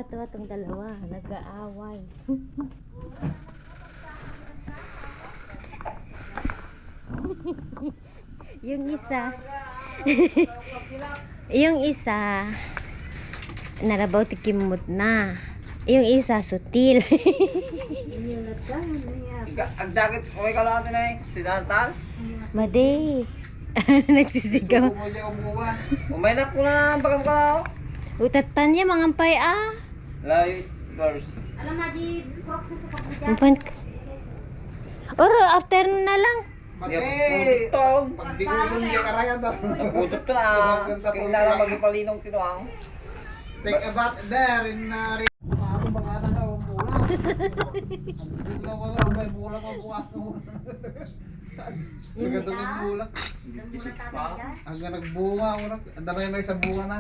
Nakakatawa tong dalawa. Nag-aaway. Yung isa yung isa narabaw tikimot na. Yung isa sutil. Ang jacket, okay ka lang natin eh. Sinantal? Madi. Nagsisigaw. Umaynak ko na ng pagam ka lang. Utatan niya mangampay ah. Light girls. Alam mo, di crocs na sa kapatid. Umpan. Or afternoon na lang. Mati! Pagbigusan niya karayan daw. Naputot to na. Kailangan magipalinong tinuang. Take a bath there in rin. Ako mga anak daw ang bulan. Ang bulan ko daw, may bulan ko bukas ko. Nagandang yung bulan. Hanggang nagbunga ako na. Ang damay may sa bunga na.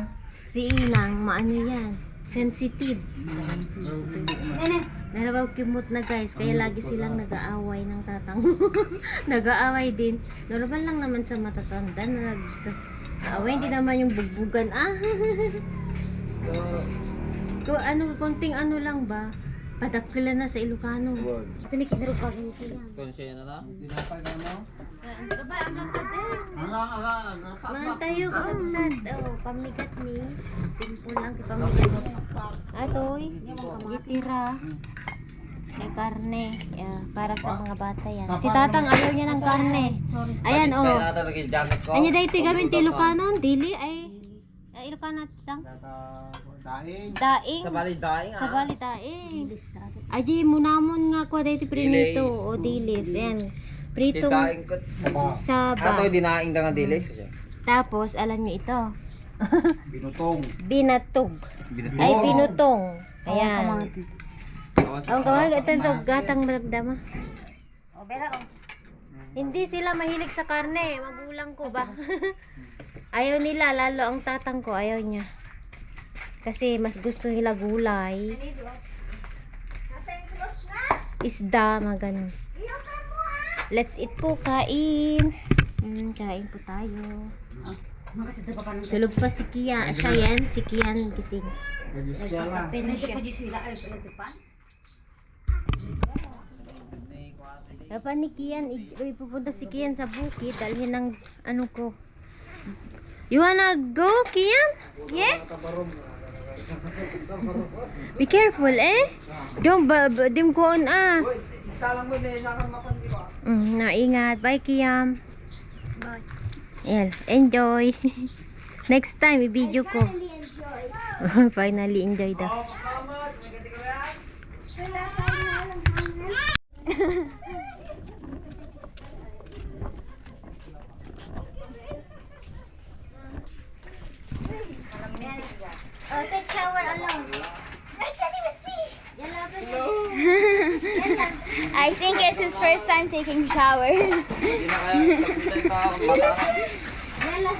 Si Ilang, maano yan? Sensitive. Narabaw kimot na guys, kaya lagi silang nag-aaway ng tatang. Nag-aaway din. Normal lang naman sa matatanda na nag-aaway, hindi naman yung bugbugan. Kung ano, konting ano lang ba? Padakila na sa Ilocano. Tinikidaro pa rin siya. Konsya na na? Tinapay na mo. Baba, ang lakad eh. Ala. Man tayo kakabsat. Oh, pamigat ni. Simple lang kay pamigat. Atoy, gitira. May karne. Para sa mga bata yan. Si Tatang ayaw niya ng karne. Ayan, oh. Kaya natin lagi yung jacket ko. Anya dahito gamin ti Ilocano. Dili ay. Ilocano sang. Daing. Daing. Sa bali daing Sa bali daing. Aji munamon nga ko dahito prinito. O dilis. Ayan. Pritong Daing ko. saba. Ato dinaing da nga dilis. Tapos, alam niyo ito. Binutong. Binatog. Ay, binutong. Ayan. Ang kamag, ito gatang maragdama. O, bera, o. Hindi sila mahilig sa karne. Magulang ko ba? Ayaw nila, lalo ang tatang ko. Ayaw niya. Kasi mas gusto nila gulay. Isda, mga ganun. Let's eat po, kain. Kain po tayo. Tulog pa si Kian. Siya yan, si Kian gising. Nagkakape na siya. Dapat ni Kian, pupunta si Kian sa bukid. Dalhin ng ano ko. You wanna go, Kian? Yeah? Be careful, eh? Don't dim ko on ah. Salang mo din, salang mapan di ba? Naingat. Bye, Kiam. Bye. Yan, enjoy. Next time, i-video ko. Finally enjoy daw. Salamat, maganda ka yan. Oh, take shower alone. I can't even see. I think it's his first time taking shower. Hindi na kaya sagutan pa ako bata. Yala.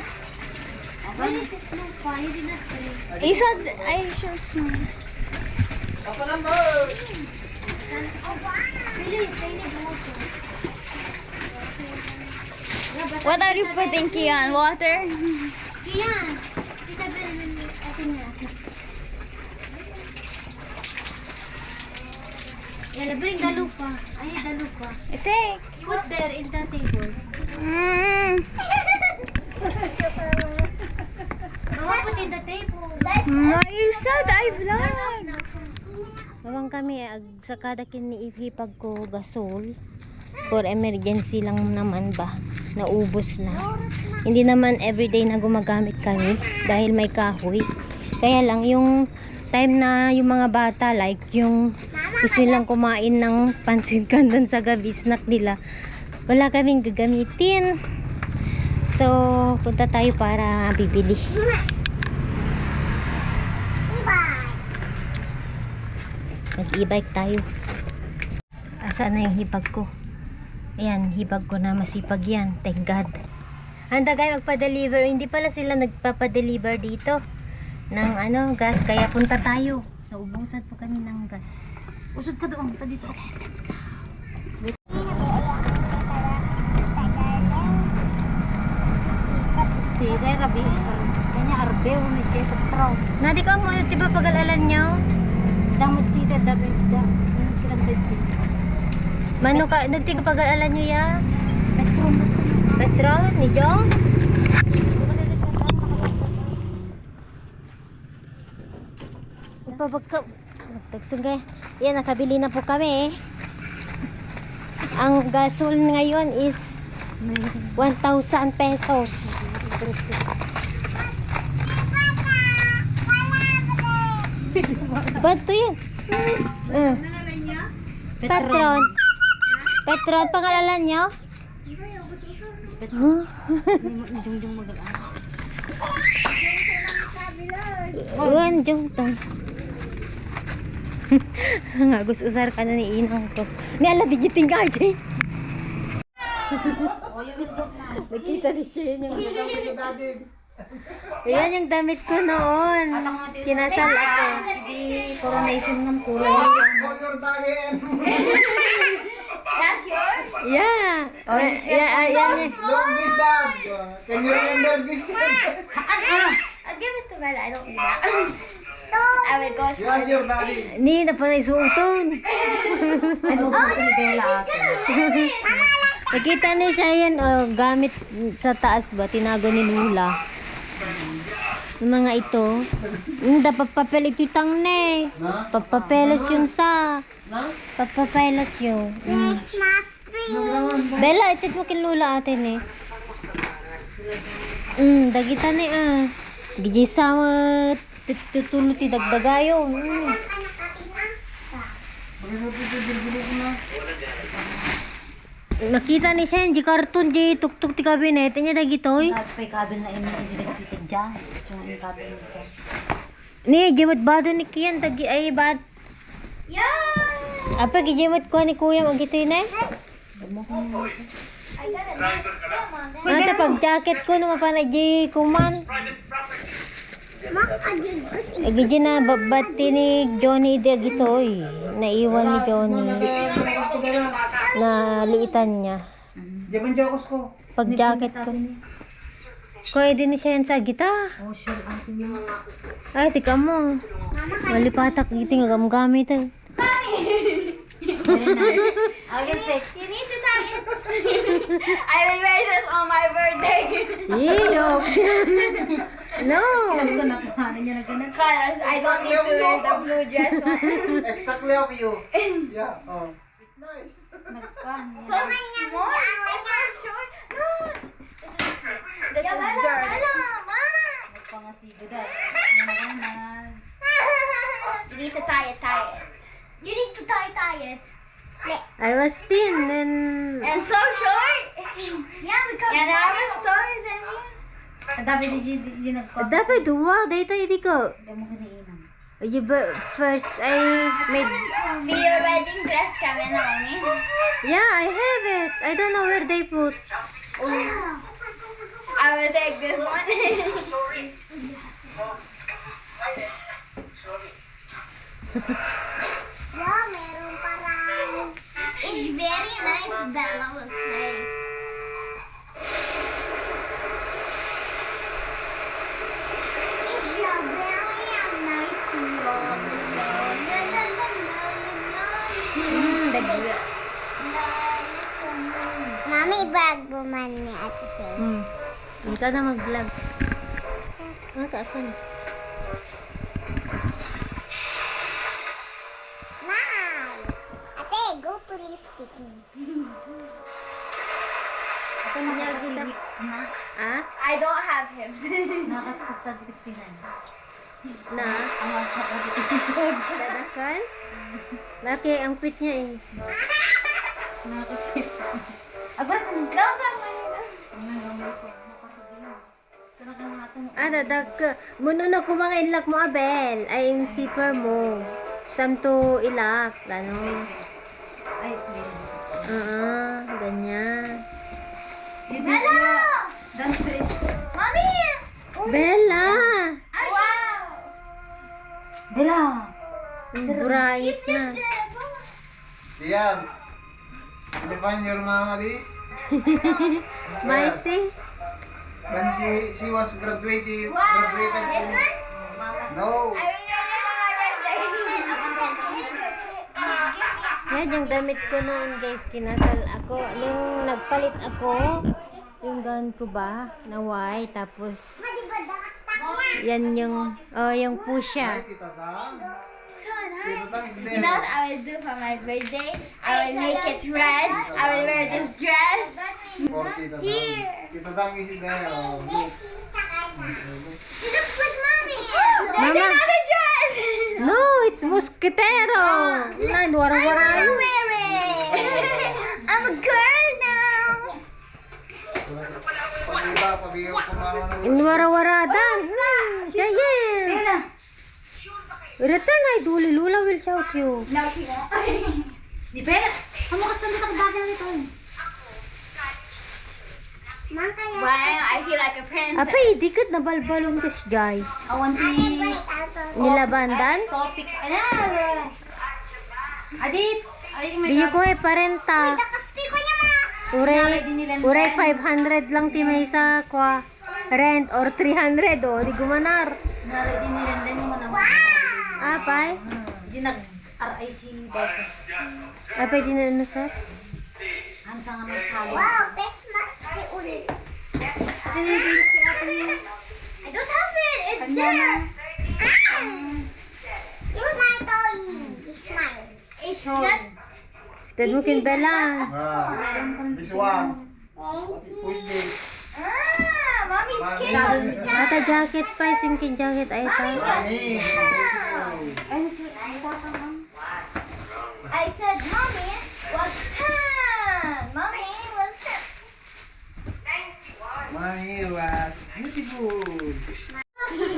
Where is this small pond? You did not play. He said I should smile. Papa number! Oh, wow. Really, they need water. What are you putting, Kian? Water? Kian, kita beri atinnya. Yala, bring the lupa. Ayo the lupa. Take. Put there in the table. Mama, put in the table. You said I vlog. Mawang kami sa kada kini ihipag ko gasol. For emergency lang naman ba. Naubos na. Hindi naman everyday na gumagamit kami dahil may kahoy. Kaya lang yung time na yung mga bata like yung gusto nilang kumain ng pansit canton sa gabi snack nila, wala kaming gagamitin. So punta tayo para bibili. Mag-e-bike tayo. Asa na yung hibag ko? Ayan, hibag ko na, masipag yan. Thank God. Handa kayo magpa-deliver. Hindi pala sila nagpapa-deliver dito ng ano, gas. Kaya punta tayo. Naubusan po kami ng gas. Usod ka doon, punta dito. Okay, let's go. Sige, rabi. Kanya arbew, may keto traw. Nadi ka mo, diba pag-alalan nyo? Damot tita, dapat Mano ka, nagtiga pag-alalan nyo ya? Petro, ni Jong? Ipabagka. Tagsugay. Yan, nakabili na po kami. Ang gasol ngayon is 1,000 pesos. Ba't to yan? Patron. Patron, pangalalan nyo? Uwan, jong to. Nga, gusto usar ka na ni inang ko. Ni ala, digiting ka, Jay. Nakita ni siya yun yung... Yan yung damit ko noon. Kinasal ako. coronation ng kulo. Hold your dagin. That's yours? Yeah. Yeah, Look this dad. Can you remember this? I'll give it to Bella. I don't need that. I will go. Yeah, your daddy. Ni na pa naisuuton. Ano ba ito ni Bella ate? Nakita ni siya yan, gamit sa taas ba, tinago ni Lula. Yung mga ito, yung dapat papel ito tang ne. Na? Papapelas yun sa. Na? Papapelas yun. Bella, itit mo kin Lula atin eh. Dagita ni Gigi sama tutulot ti dagdagayo. Nakita ni siya yung karton di tuktuk ti kabinet niya dagitoy. Pay kabin na ino hindi nagkita dyan. So, yung kabin na dyan. Ni jimot bado ni kiyan tagi ay bad. Yeah! Apa gijimot ko ni kuya magito yun eh. I got a nice one. Ate pag jacket ko no mapanay di kuman. Gigi na babati ni Johnny di agitoy. Naiwan ni Johnny. Na liitan niya. Jaman jokos ko. Pag jacket ko. Kuya din ni siya yan sa gita. Oh, sure, ate mo. Ay, tika mo. Malipatak giting gamgamit eh. Very nice. I'll give 6. You need to tie it. I will wear this on my birthday. Ilok. No. Ito na paano niya na ganun. Colors. I don't need to wear the blue dress one. Exactly of you. Yeah. Oh. Nice. So small. So short. No. This is dirt. Nagpangasigo dahil. You need to tie it. You need to tie it. I was thin and And so short. Yeah, because and I was taller than you. Dapat hindi nagpang. dapat dua day tayo di ko. Hindi mo kiniinom. First I made For your wedding dress coming on me. yeah, I have it. I don't know where they put. I will take this one. Wow, meron parang. It's very nice, Bella will say. It's a very nice yacht. Dagda. Mami, bago man ni Ate Shay. Hindi ka na mag-vlog. Ako na. Mom! Ate, go police station. Ito na niya hips na. Ah? I don't have hips. Nakaskas sa Kristinan. Na? Ang wasa ka dito. Dadakan? Laki, ang fit niya eh. Nakasip. Don't have money. Ang nagamay ko. Nakasagin. Talaga na atong. Dadag ka. Muno na ko mga inlak mo, Abel. Ay, yung zipper mo. Samto ilak. Ganon. Ay, please. Ganyan. Bella! Dance break. Mommy! Bella! Wow! Bella! Ang bright na. Diyan. Can you find your mama this? Maisi? When she was graduated Wow! in This one? no. I will wear this on my birthday. Yan yung damit ko noon guys, kinasal ako. Nung nagpalit ako, yung gown ko ba, na white, tapos yan yung, yung pusha. Tita Dang. So nice. Tita Dang is You know what there. I will do for my birthday? I will make it red. I will wear this dress. For Tita Dang. Here. Tita Dang is there. Oh, look. You look like mommy. There's Mama. another dress. No, it's musketero. Nan, wara-wara. I wear it. I'm a girl now. Pag iba, pabigyan ko mama ng In wara-wara dan. Jayen. Return ay duli, Lula will shout you. No, she won't. Di pwede. Hamukas na dito ang bagay na ito. Mom, kaya. Wow, I feel like a princess. Apay, dikit na balbalon kas jay. I want to Wait, also. Nilabandan? topic. Ano? Adit. Di ko eh parenta. Nakaspi ko niya, ma. Uray 500 lang ti may sa kwa rent or 300 di gumanar. Nalagyan ni Randan yung mga Apay? Hindi nag-RIC dito. Apay din na ano sir? Ang sanga magsali. Wow, best match si Uli. I don't have it. It's there. Ah! It's my toy. It's mine. It's not. Tad mo kin Bella. This one. Thank Push you. this. Ah, mommy's Mommy. kid. Ata jacket pa singkin jacket ay ta. Mommy. I said, mommy, what's time? Mommy, what's time? Mommy was beautiful.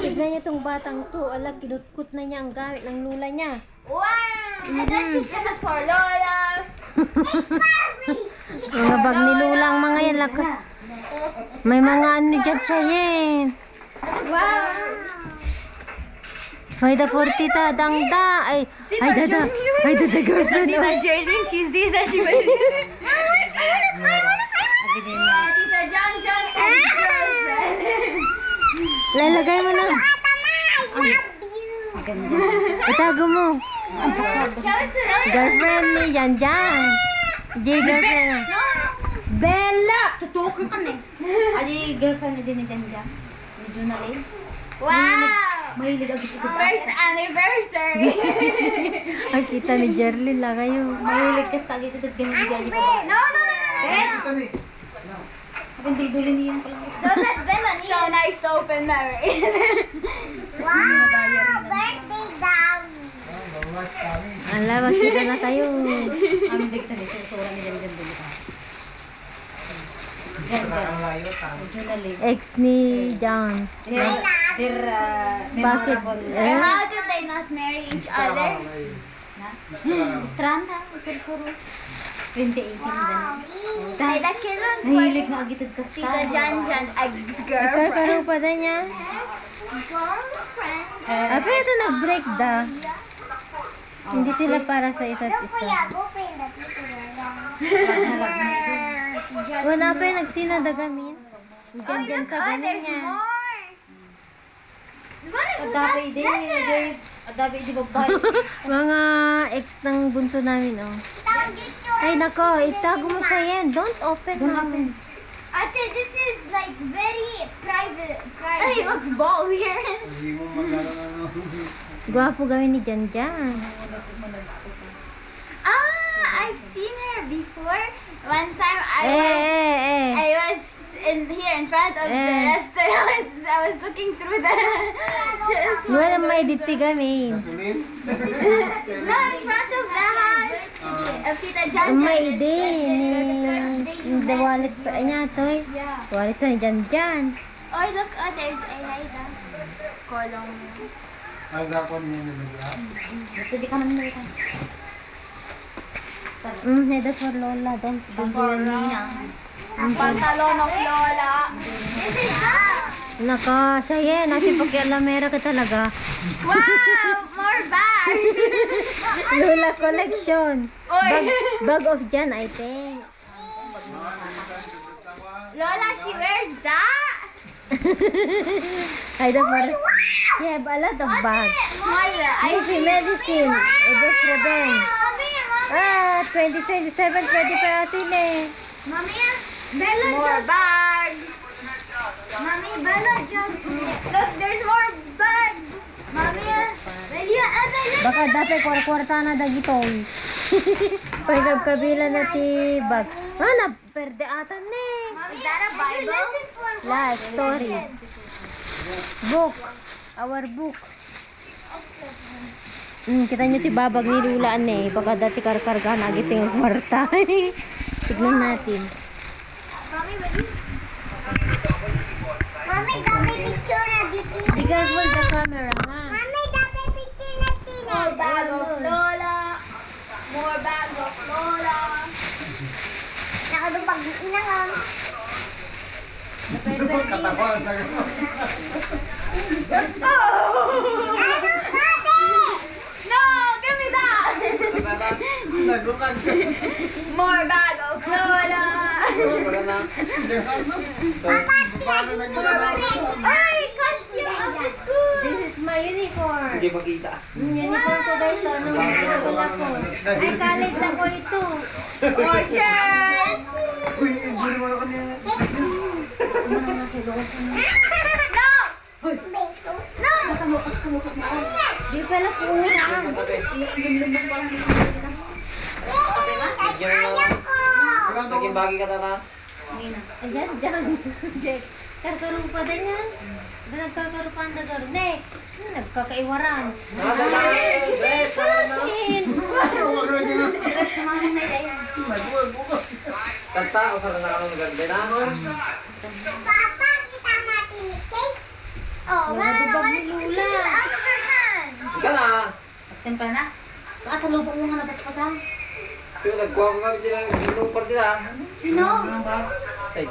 Tignan niyo tong batang to, ala kinutkot na niya ang gamit ng lula niya. Wow! This is for Lola. Mga bag ni lula ang mga yan laka. May mga ano dyan siya yan. Wow! Fayda 40 ta dangda. Ay dada. Ay dada girlfriend. Tita Jerlyn, she sees that she will. Tita John John and his girlfriend. Lalagay mo na. I love you. Itago mo. Shout to them. Girlfriend ni Jan Jan. J girlfriend. Bella! Tutukoy ka na eh. Ali, girlfriend ni din ni Danja. Ni Junalyn. Wow! Mahilig ang kita. First anniversary! Ang kita ni Jerlyn lang kayo. Mahilig ka sa gito at ganyan ganyan ko. No, no, no, no! Ito ni. Abang duldulin niya pa lang. Don't let Bella So nice to open memories. Wow, birthday Dawi. Bawas kami. Ala, magkita na kayo. Amin dito ni sura ni Danja dulu ka. Ang layo tayo. Junalyn. Ex ni John. Bakit? How did they not marry each other? Stranda, puro 2018 Wow. din. Tita Kilon, Mahilig na agitid ka Tita Jan Jan, Ikaw ex-girlfriend. karo pa da niya. Girlfriend. Apa ito nag-break da? Hindi sila para sa isa't Look, isa. kuya, go pray the people Wala pa yung nagsina da gamin. Diyan diyan sa gamin niya. Adabi din, adabi di babae. Mga ex ng bunso namin, oh. Ay nako, itago mo siya yan. Don't open namin. Ate, this is like very private. Ay, what's ball here? Hindi mo magkano Gwapo gawin ni Jan Jan. I've seen her before. One time I Eh. was in here in front of the restaurant. I was looking through the Wala may diti gamin. Gasolin? no, in front of the house of Tita Jan. May ide ni the wallet pa niya to. Wallet sa ni Jan Jan. Oh, look, there's a Aida. Kolong. Ang gapon niya nilagyan. Pwede ka naman nilita. Head for Lola. Don't Nina. Ang pantalon of Lola. This is Naka, siya yan. Nasi pagkialamera ka talaga. Wow! More bags! Lola collection. Oy! Bag of Jan, I think. Lola, she wears that? I don't want to. Yeah, a lot of bags. Mother, Easy medicine. Ibuprofen. Mommy, 2027 pwede pa natin eh. Mommy, Bella More just... bags. Mommy, Bella just... Look, there's more bags. Mommy, will you ever look Baka dapat kwarta na dagitong. Pagkabila na ti bag. Na perde atan ni. Is that a Bible? Listen for Last story. Book. Our book. Kita nyo ti babag ni Lulaan eh. Baka dati karkarga na agiting kwarta. Tignan natin. Mommy, will you? Mommy, dami picture na dito. Be careful the camera ha. Mommy, dami picture na dito. More bag of Lola. More bag of Lola. Nakadupag inangon. Katakuan sa Oh! Ano kate? No, give me that. Nagukan ka. More bag of Lola. Wala na. Papa, Ay, costume of the school. This is my uniform. Hindi makita. Uniform ko guys. Ano wala ko. Ay, college ako ito. Oh, shirt. Uy, hindi naman ako niya. No. Beto. No. Di pala kurang. Ayaw ko. Naging bagi ka na na. Ayan, dyan. Jack. Karkarong pa din yan. Nagkarkarong pa ang dagar. Ne, nagkakaiwaran. Palasin. Huwag na niya. Best mama na yan. Kanta o sa nanakang ganda na. Papa, kita natin ni cake. Oh, Nakadubag ni Lula. out of her hand. Ika na. Tempa na. Katalubong mo nga na pa. Pero nagkuha ko kami dyan ng ginupar nila. Sino? Sa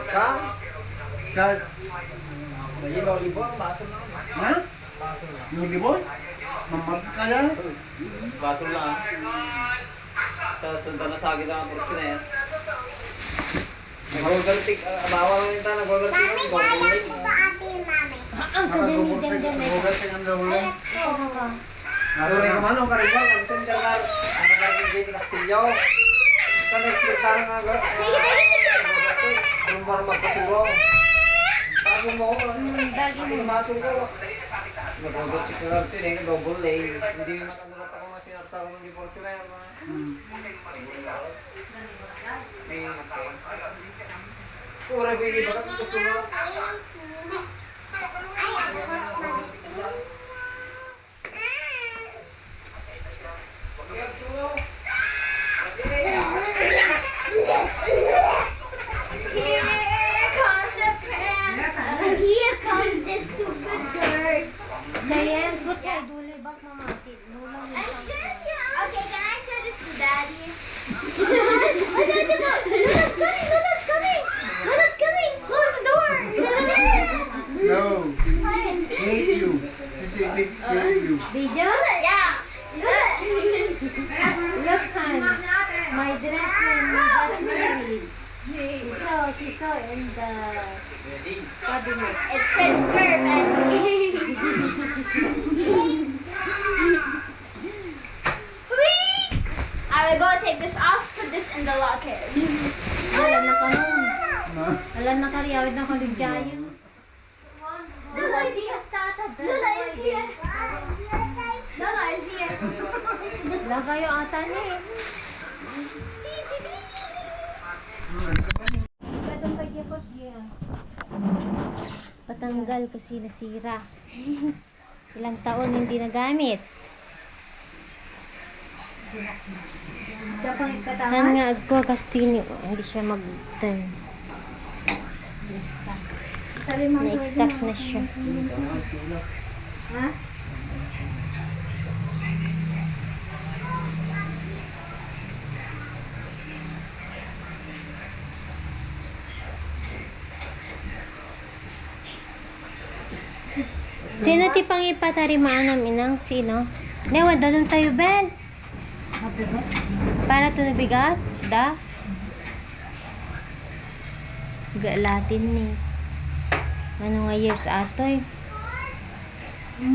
ka. Kahit, May lollipop, baso lang. ha? Yung libon? Mamag kaya? Baso lang. Tapos sunta na sa akin ang pork na yan. Nag-overtake, bawal na yung ta, nag-overtake. Mami, kaya ko pa ate mami. Ang kanya ni Jan Jan eh. Huwag ka ng ulan. Naroon ka man, karibal, ang sender ka. Ang nagagawin ni Castillo. Sa nag-explicar nga ga. Ang para magpasulong. Sabi mo, ang masungko. Nag-overtake na lang ito, double lane. Hindi matagulat ako nga sinarsa ko ng deporte na yan. Pura bili ba kasi gusto mo? Here comes the stupid dirt. Diane, good kay Duli. Bak mamati. Lula mo I'm sa scared you. Okay, can I show this to Daddy? Lula's coming! Lula's coming! Lula's coming! Close the door! No. Hate you. Sisi, hate you. video. Yeah. Look, Han. My dress when we got married. She saw in the cabinet. It fits perfectly. I will go take this off, put this in the locker. Alam na ka nun. Alam na ka riyawid na kaligyayo. Lula is here. Lula is here. Lula is here. Lagayo ata niya eh. Patanggal kasi nasira. Ilang taon hindi nagamit. Han nga agko kastinyo. Hindi siya mag-turn. Na-stuck na siya. Sino ti pangipatarimaan ng inang? Sino? Newa, dalon tayo, Ben. Para to nabigat? Da? Latin ni. Ano nga years atoy? 12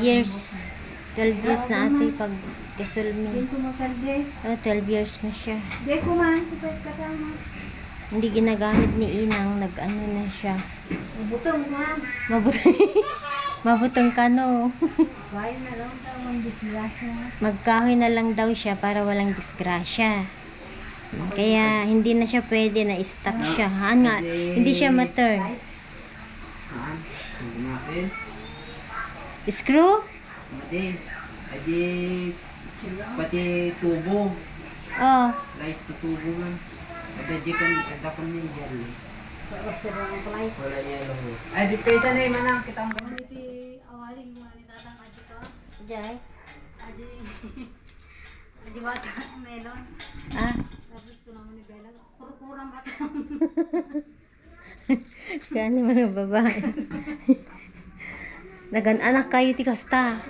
years. 12 years na ate pag gasol Hindi mi. ko makalde. 12 years na siya. Hindi ko man. Kapag katama. Hindi ginagamit ni Inang, nag-ano na siya. Butong man. Mabutong, mabutong kano. Bayo na lang daw ang disgrasya. Magkahoy na lang daw siya para walang disgrasya. Kaya hindi na siya pwede na stuck siya. Nga, hindi siya ma-turn. Haan? Hindi natin. Screw? Hindi. Adi, pati tubo. Oh. Lies to tubo man. Adi kan ni jelly. Basta lang ang kulay. Wala yellow. Ay, di pesa na yung manang. Kita mo. Iti awaling mga ni tatang aji ko. Jai. Aji. Aji bata melon. Ah. Tapos ko naman ni Bella. Kurkurang bata. Kaya mga babae. Nagan-anak kayo ti kasta.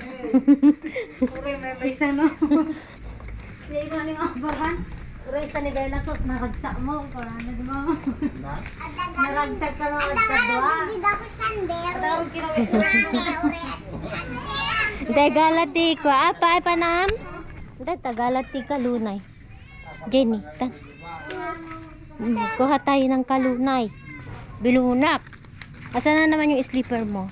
Uray may paisa no. Hindi ko ni mga baban. Uray sa ni Bella ko. Naragsak mo. Parang na dumama. Naragsak ka mo sa dua. Hindi daw ko sander. Tawag kinawit Tagalat ti ko. Apa ay panam? Tagalat ti kalunay. Jenny, tan. Kuha tayo ng kalunay. Bilunak. Asa na naman yung sleeper mo?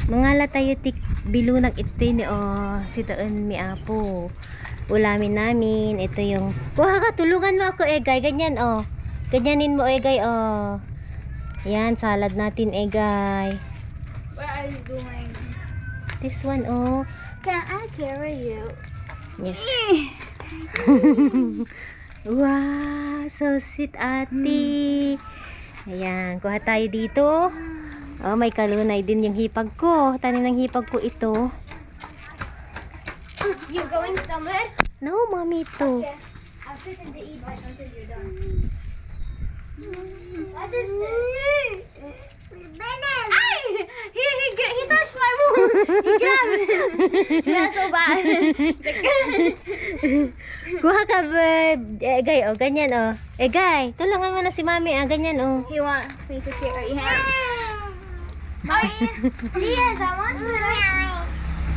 Mangala tayo tik bilunak ito ni si taon mi apo. Ulamin namin. Ito yung kuha ka, tulungan mo ako egay. Ganyan ganyanin mo egay yan, salad natin egay. Where are you going? This one Can I carry you? yes. Wow, so sweet ate. Ayan, kuha tayo dito. May kalunay din yung hipag ko. Tanin ng hipag ko ito. You going somewhere? No, mommy ito. Okay. I'll sit in the e-bike until you're done. What is this? Venom! Ay! He touched my wound! He grabbed it! That's so bad. Kuha ka ba? Egay, ganyan Egay, tulungan mo na si mami ganyan He wants me to carry him. Yes, I want to.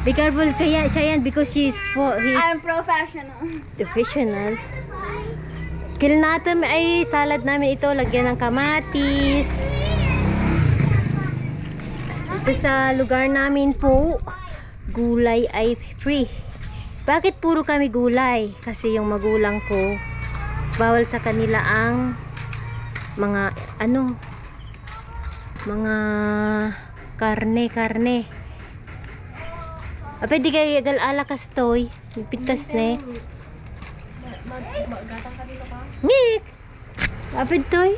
Be careful kaya siya yan because he's I'm professional. professional. Kill natin ay salad namin ito, lagyan ng kamatis. Ito sa lugar namin po, gulay ay free. Bakit puro kami gulay? Kasi yung magulang ko, bawal sa kanila ang mga mga karne. Pwede kayo ala kastoy, pitas ne. Ngik! Apid toy?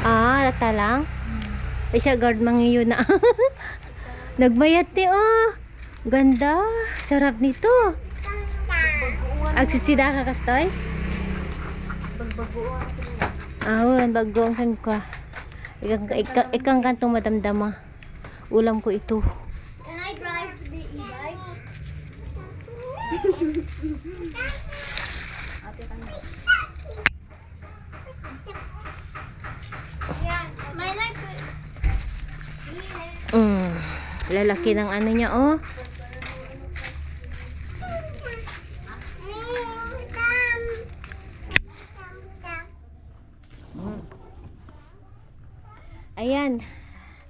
Lata lang? Ay siya guard mangiyo na. Nagbayat ni Ganda. Sarap nito. Agsisida ka kastoy? Bagoong kan ko. Ikang kantong madamdama. Ulam ko ito. Can I drive the e-bike? Yeah, my leg. Lalaki ng ano niya Ayan.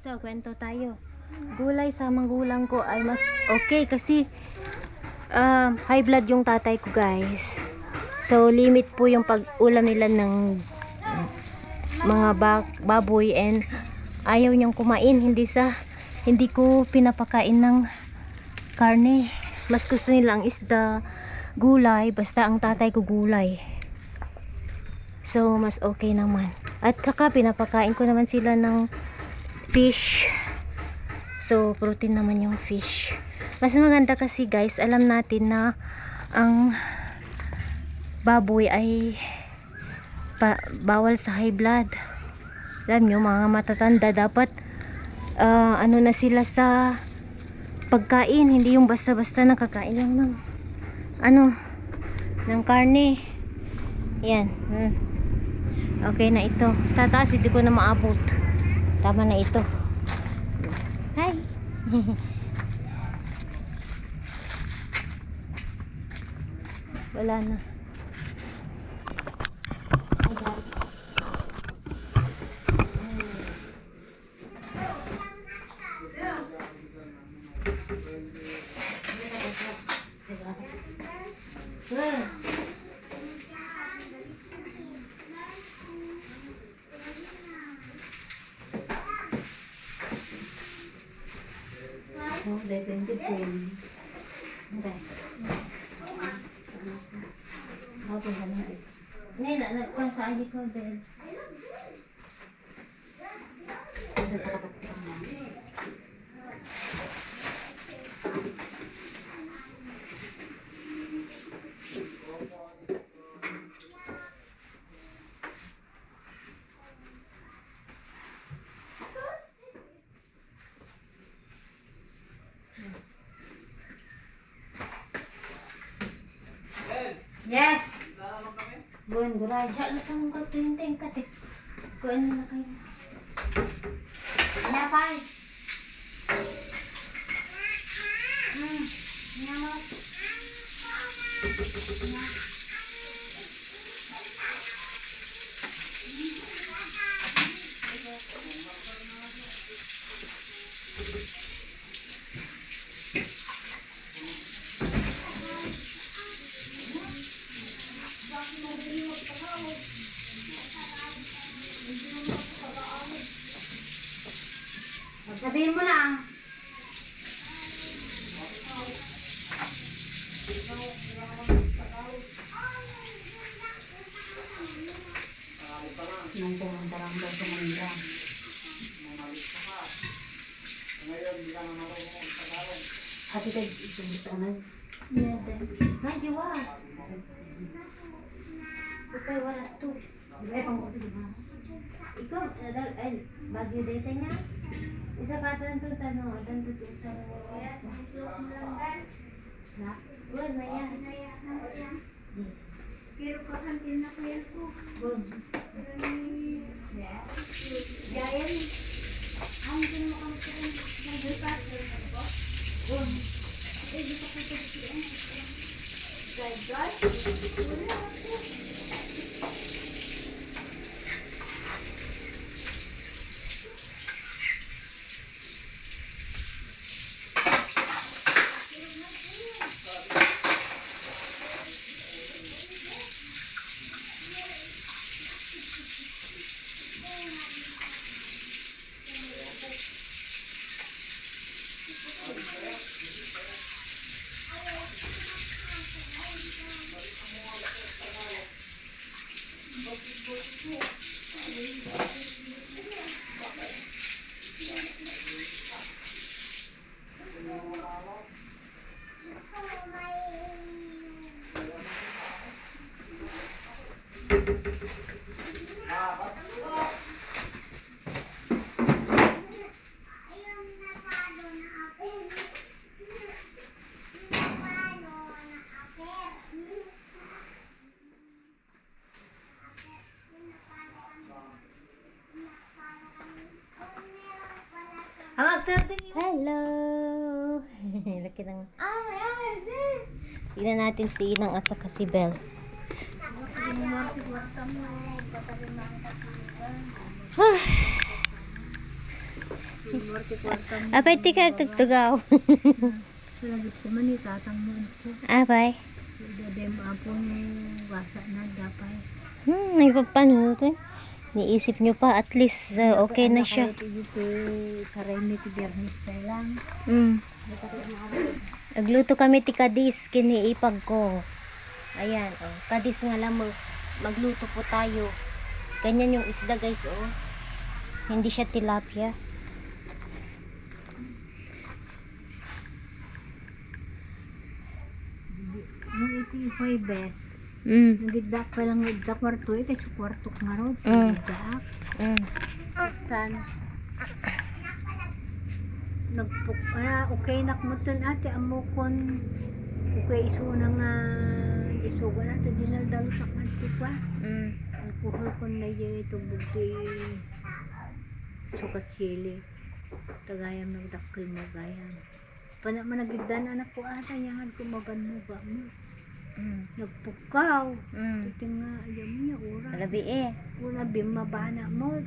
So, kwento tayo. Gulay sa magulang ko ay mas okay kasi high blood yung tatay ko, guys. So, limit po yung pag-ulam nila ng mga baboy and ayaw niyang kumain. Hindi ko pinapakain ng karne. Mas gusto nila ang isda, gulay, basta ang tatay ko gulay. So, mas okay naman. At saka pinapakain ko naman sila ng fish. So, protein naman yung fish. Mas maganda kasi, guys, alam natin na ang baboy ay bawal sa high blood. Alam nyo, mga matatanda dapat na sila sa pagkain, hindi yung basta-basta nakakain lang ng karne. Yan. Okay na ito. Sa taas, hindi ko na maabot. Tama na ito. Hi! Wala na. Oh, day 2020. Okay. Ako ba na? Hindi, kung saan ko din. Ito sa kapatid niya. Yes! Buwan, guray. Diyan na kang katinteng katit. Kuan na kayo. Napay! Nyamot. Sabihin mo lang. Nandang ang darang daw sa Manila. Ate kayo, itong gusto na. Najwa. Supay wala to. Ay, pang kopi di ba? Ikaw, ay, bagyo data niya. Isa ka tanto tanong, tanto tanong. Na? Good, Maya. Pero kakantin na kaya ko. Good. Gayan. Ang mo kami sa nag-repack ko. Good. Eh, di pa ko ito siya. Guys. Hello! Laki ng... Tignan natin si Inang at saka si Belle. Apay, tika tugtugaw. Salamat ko man itatang mo ito. Apay. Dadem ako ni wasa na dapay. Nagpapano ito eh. Niisip nyo pa, at least okay na siya. Ito karemi ti biyernes pa lang. Nagluto kami ti kadis, kiniipag ko. Ayan, oh. Kadis nga lang magluto po tayo. Ganyan yung isda guys, oh. Hindi siya tilapia. Nung ito yung best. Nagidak pa lang sa kwarto eh, kasi kwarto nga ro. Nagidak. Tan. Okay nakmuton ate amukon. Okay iso na nga isugo na ito dinaldalo sa kanti pa. Ako Buhol ko na dyan ito bugti sukat chili. Tagayam nagdakkel mo gayam. Pana managigdan anak ko ata yan ko mabanuga mo. Nagpukaw. Ito nga ayam niya ura. Labi eh. Una bimabana mo.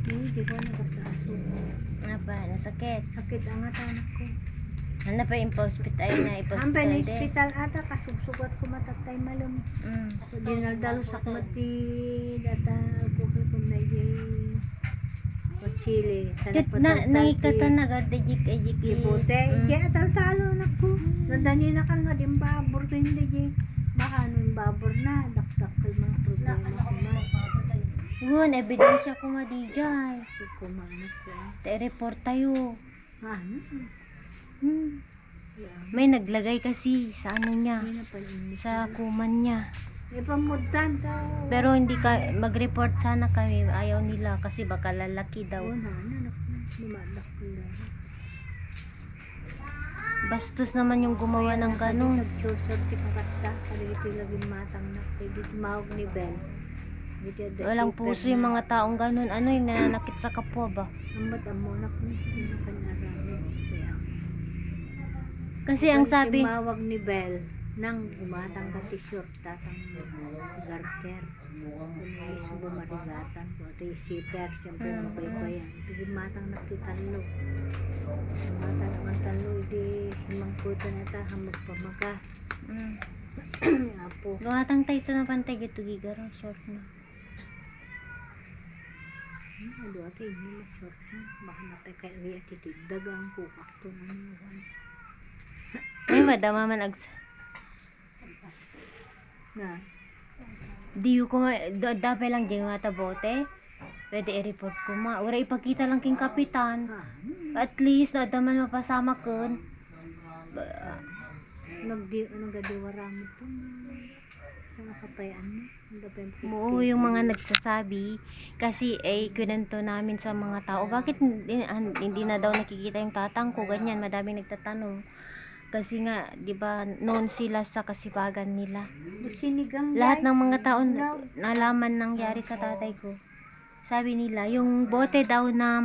Hindi ko nagasaso. Apa, nasakit. Sakit ang anak ko. Ano pa yung hospital na Ang ipospital hospital ata kasugsugat ko matatay malum. So dinaldalo sakmat ti data ko kung na o Chile. Nakikata na gardejik ejik Ibote. Kaya tal-talo na ko. Nandani na ka nga din babor ko hindi di. Baka nung babor na. Dakdakal mga problema ko na. Yun, ebidensya ko nga di dyan. So kumanak ko. Te-report tayo. Ano? May naglagay kasi sa ano niya, Hindi na pa sa kuman niya. May pamutan ka. Pero hindi ka mag-report sana kami, ayaw nila kasi baka lalaki daw. Oo na, anak ko. Lumadak ko lang. Bastos naman yung gumawa ng ganun. Nag-short-short ka kasta. Kali ito laging matang na. Pwede tumawag ni Ben. Walang puso yung mga taong ganun. Ano yung nananakit sa kapwa ba? Amat amonak mo. Hindi na kanarami. Kaya. Kasi ang sabi, Tumawag ni Bel nang umatang ka t-shirt tatang garter. Kumis bumarigatan ko. Ito yung zipper. Siyempre mabaybayan. Ito yung matang nakitalo. Matang naman talo. Hindi simangkutan na ta. Hamag pamaga. Apo. gumatang tayo ito ng pantay gito gigaro, short na. Aduh ate ini mas short na. Baka natay kaya riya titigdag ang kukak to na naman. May madama man Na. diyo ko dapat lang dyan nga tabote. Pwede i-report ko ma. Ura ipakita lang king kapitan. At least nadaman mapasama kun. Nagadiwara mo to. Sa nakapayaan mo. Oo, yung mga nagsasabi kasi kwento namin sa mga tao, bakit hindi na daw nakikita yung tatang ko, ganyan, madaming nagtatanong. Kasi nga, di ba, noon sila sa kasipagan nila. Sinigang Lahat ng mga tao nalaman nangyari sa tatay ko. Sabi nila, yung bote daw na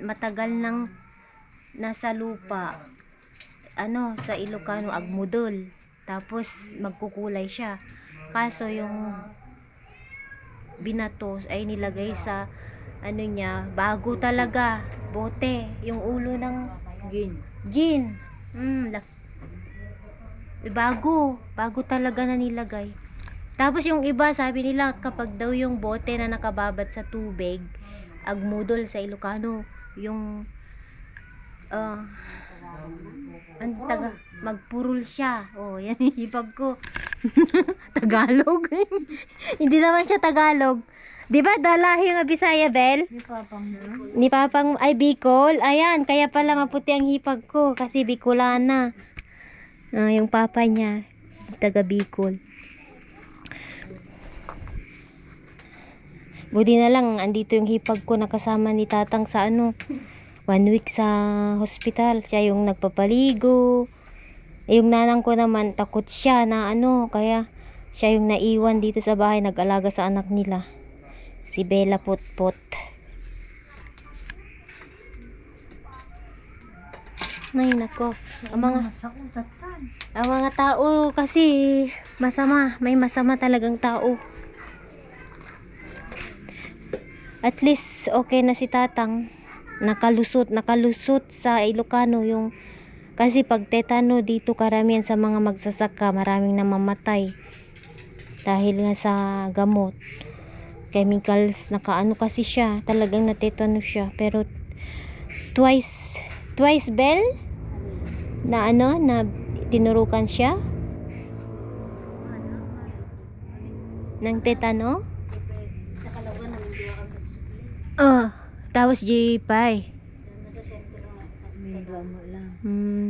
matagal nang nasa lupa, sa Ilocano, agmudol. Tapos, magkukulay siya. Kaso, yung binatos ay nilagay sa bago talaga, bote, yung ulo ng gin. Bago talaga na nilagay. Tapos yung iba, sabi nila kapag daw yung bote na nakababad sa tubig, agmudol sa Ilocano, yung magpurol siya. Oh, yan yung hipag ko. Tagalog. Hindi naman siya Tagalog. Di ba dalahi yung Bisaya, Bel? Ni Papang ay Bicol. Ayan, kaya pala maputi ang hipag ko kasi Bicolana. Yung papa niya, taga Bicol. Buti na lang andito yung hipag ko nakasama ni Tatang sa 1 week sa hospital. Siya yung nagpapaligo. Yung nanang ko naman takot siya na kaya siya yung naiwan dito sa bahay, nag-alaga sa anak nila, si Bella Potpot. Ay nako, ang mga tao kasi masama, may masama talagang tao. At least okay na si Tatang, nakalusot sa Ilocano yung. Kasi pag tetano dito karamihan sa mga magsasaka, maraming namamatay dahil nga sa gamot, chemicals, kasi siya, talagang natetano siya. Pero twice Bel na na tinurukan siya ng tetano. Tapos J5.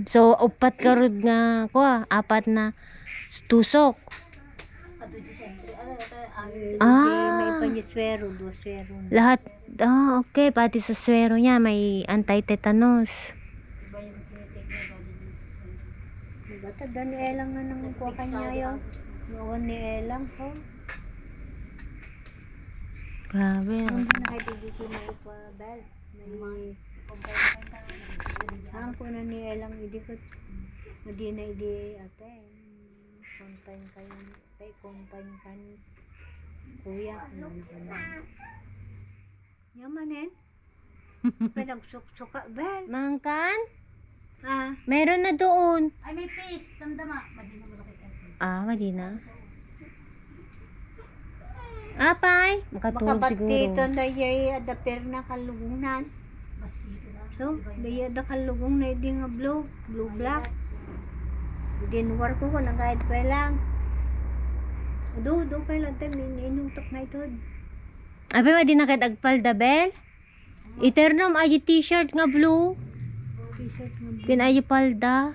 So upat karud nga apat na tusok. May panyeswero, 2 Lahat okay, pati sa swero niya may anti-tetanus. Bata dan ni Elang nga nang kuha kanya yung noon ni Elang ko. Grabe. Hindi na kayo dito na ipabel. May ang ko na ni Elang hindi ko hindi na hindi ate. Kontain kayo kay kontain kan kuya. Yamanin. Pinagsuka bel. Mangkan? Ah, Meron na doon. Ay, may face. Damdama. Madi na mo nakita. Mali na. Apay, makatulog baka siguro. batito na yay adapir na kalugunan. So, daya da kalugong na hindi nga blue black. Dinwar ko na kahit pa lang. Do pa lang tayo, inutok na ito. Apay, madi na kahit agpalda, Bel. Eternum, ayo t-shirt nga blue. T-shirt nga blue. Pinayo palda.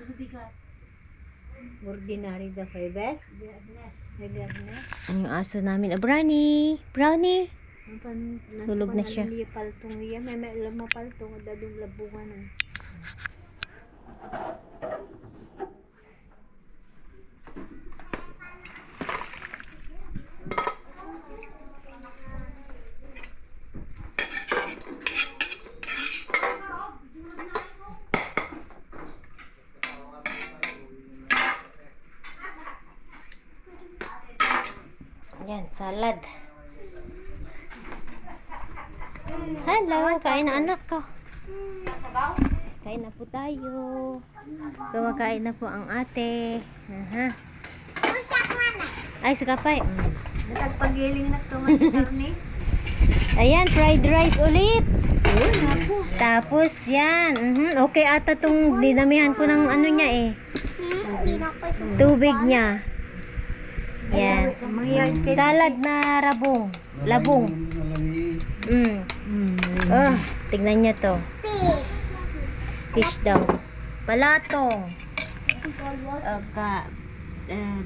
Ordinary da kay best. Naglarna. Ang yung aso namin. Brownie. Brownie. Tulog na siya. Hindi paltong iya. May alam mo paltong. Dadong labungan. Yan, salad. Hello, kain na anak ko. Kain na po tayo. Kumakain na po ang ate. Aha. Ay, sakapay. Natagpagiling na ito nga karne. Ayan, fried rice ulit. Tapos yan. Okay ata tong dinamihan ko ng ano niya eh. Tubig niya. Yan. Salad na labong. Oh, tignan niyo to. Fish daw. Palatong.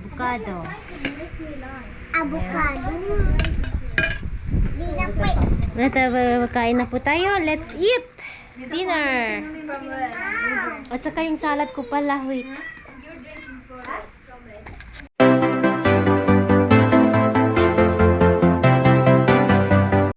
Bukado. Avocado. Di na pa. Kain na po tayo. Let's eat. Dinner. At saka yung salad ko pala. Wait.